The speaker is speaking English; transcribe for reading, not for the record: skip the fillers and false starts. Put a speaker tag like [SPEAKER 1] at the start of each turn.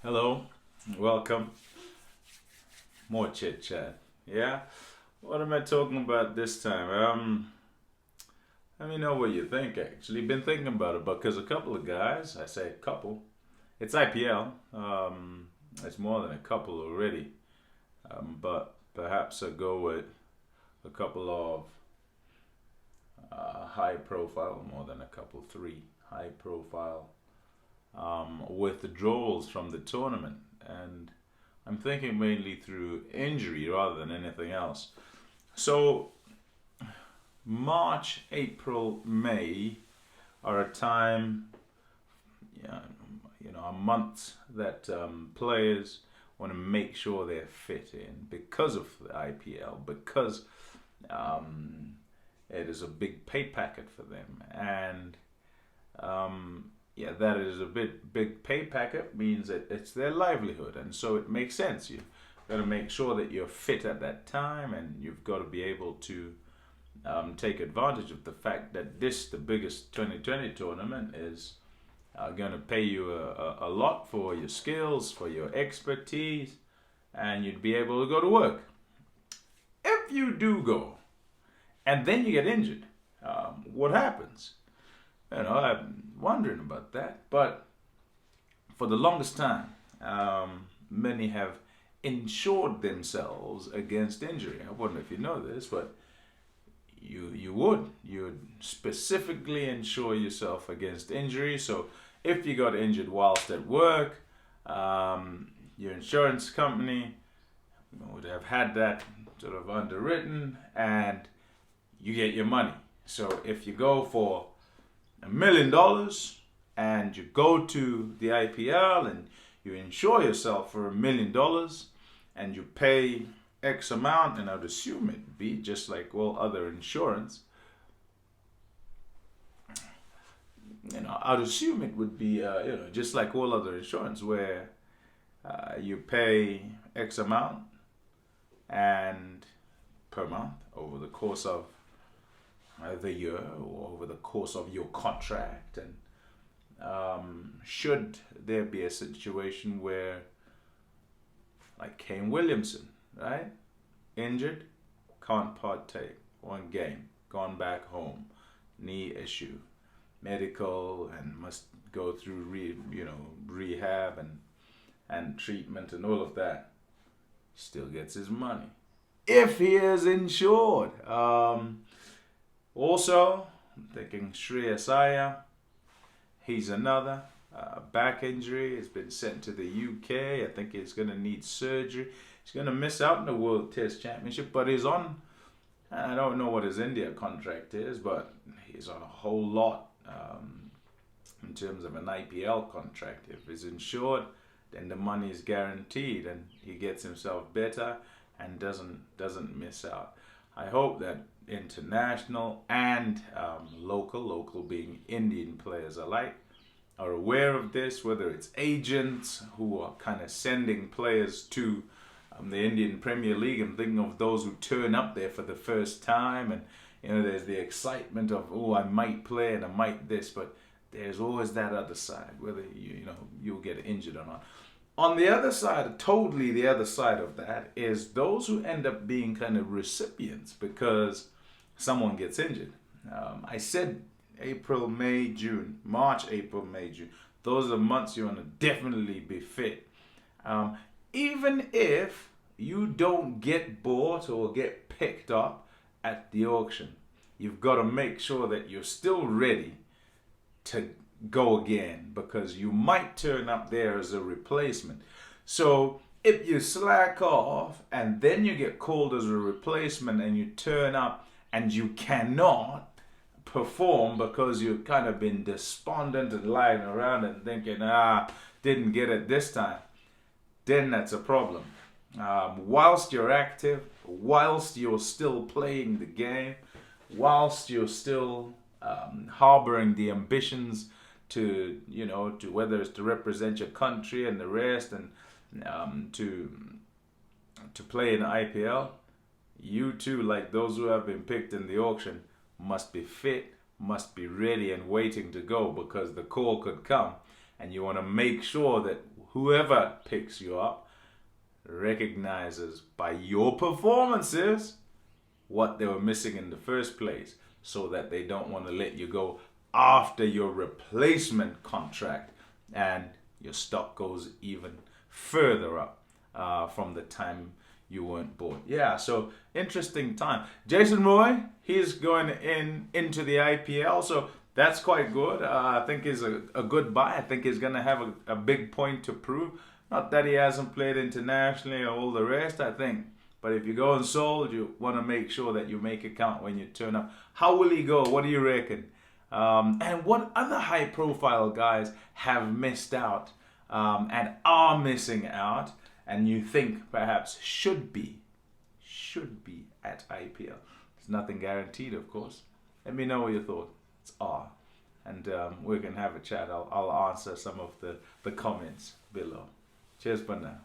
[SPEAKER 1] Hello, welcome. More chit chat. Yeah, what am I talking about this time? Let me know what you think. Actually, been thinking about it because a couple of guys, I say a couple, it's IPL. It's more than a couple already. But perhaps I go with a couple of high profile, more than a couple, three high profile withdrawals from the tournament, and I'm thinking mainly through injury rather than anything else. So March, April, May are a time, yeah, a month that players want to make sure they're fit in because of the IPL, because it is a big pay packet for them, and that is a big pay packet means that it's their livelihood, and so it makes sense. You've got to make sure that you're fit at that time, and you've got to be able to take advantage of the fact that the biggest 2020 tournament, is going to pay you a lot for your skills, for your expertise, and you'd be able to go to work. If you do go, and then you get injured, what happens? I'm wondering about that. But for the longest time, many have insured themselves against injury. I wonder if you know this, but you'd specifically insure yourself against injury. So if you got injured whilst at work, your insurance company would have had that sort of underwritten, and you get your money. So if you go for $1 million and you go to the IPL and you insure yourself for $1 million and you pay X amount, and I'd assume it'd be just like all other insurance. I'd assume it would be just like all other insurance, where you pay X amount and per month over the course of the year or over the course of your contract. And should there be a situation where, like Kane Williamson, right, injured, can't partake, one game, gone back home, knee issue, medical, and must go through rehab and treatment and all of that, still gets his money if he is insured. Also, I'm thinking SRI, he's another back injury. Has been sent to the UK. I think he's going to need surgery. He's going to miss out on the World Test Championship, but he's on, I don't know what his India contract is, but he's on a whole lot in terms of an IPL contract. If he's insured, then the money is guaranteed, and he gets himself better and doesn't miss out. I hope that international and local being Indian players alike, are aware of this, whether it's agents who are kind of sending players to the Indian Premier League. I'm thinking of those who turn up there for the first time, and there's the excitement of, oh, I might play and I might this, but there's always that other side, whether you'll get injured or not. On the other side, totally the other side of that, is those who end up being kind of recipients because someone gets injured. I said April, May, June, March, April, May, June. Those are months you want to definitely be fit. Even if you don't get bought or get picked up at the auction, you've got to make sure that you're still ready to go again, because you might turn up there as a replacement. So if you slack off and then you get called as a replacement and you turn up and you cannot perform because you've kind of been despondent and lying around and thinking, didn't get it this time, then that's a problem. Whilst you're active, whilst you're still playing the game, whilst you're still harboring the ambitions to whether it's to represent your country and the rest, and to play in the IPL, you too, like those who have been picked in the auction, must be fit, must be ready and waiting to go, because the call could come, and you want to make sure that whoever picks you up recognizes by your performances what they were missing in the first place, so that they don't want to let you go after your replacement contract and your stock goes even further up from the time you weren't bought. Yeah, so interesting time. Jason Roy, he's going into the IPL, so that's quite good. I think he's a good buy. I think he's going to have a big point to prove. Not that he hasn't played internationally or all the rest, I think. But if you go and sold, you want to make sure that you make it count when you turn up. How will he go? What do you reckon? And what other high-profile guys have missed out and are missing out, and you think perhaps should be at IPL? There's nothing guaranteed, of course. Let me know what your thoughts are, and we can have a chat. I'll answer some of the comments below. Cheers for now.